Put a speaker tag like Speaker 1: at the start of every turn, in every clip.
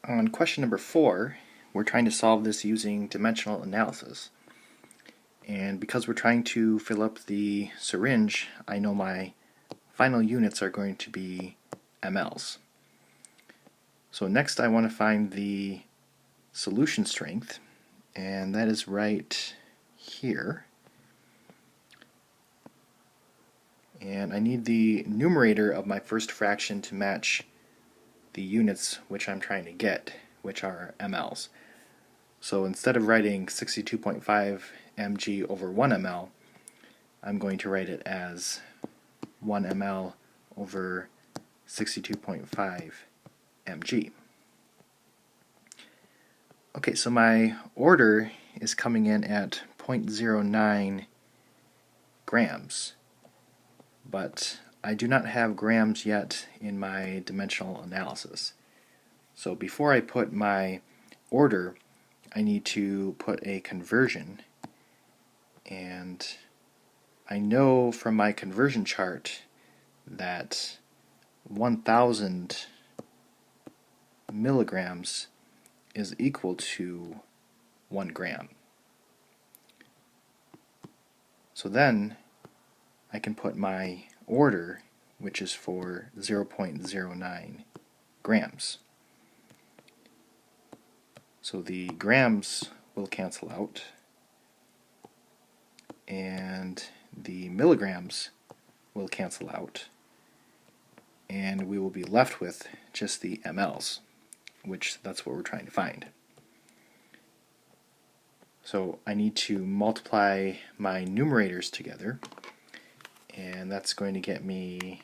Speaker 1: On question number 4, we're trying to solve this using dimensional analysis. And because we're trying to fill up the syringe, I know my final units are going to be mLs. So next I want to find the solution strength, and that is right here. And I need the numerator of my first fraction to match the units which I'm trying to get, which are mLs. So instead of writing 62.5 mg over 1 ml, I'm going to write it as 1 ml over 62.5 mg. Okay, so my order is coming in at 0.09 grams, but I do not have grams yet in my dimensional analysis. So before I put my order, I need to put a conversion, and I know from my conversion chart that 1,000 milligrams is equal to 1 gram. So then I can put my order, which is for 0.09 grams. So the grams will cancel out, and the milligrams will cancel out, and we will be left with just the mLs, which that's what we're trying to find. So I need to multiply my numerators together, and that's going to get me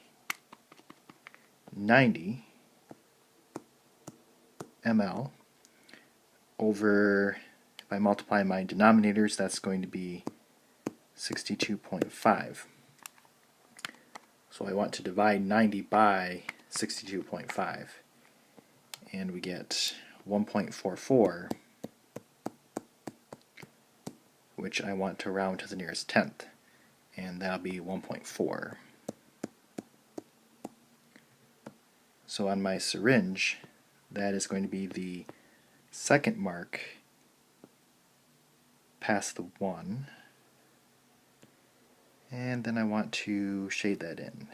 Speaker 1: 90 ml over, if I multiply my denominators, that's going to be 62.5. So I want to divide 90 by 62.5, and we get 1.44, which I want to round to the nearest tenth, and that'll be 1.4. So on my syringe, that is going to be the second mark past the 1, and then I want to shade that in.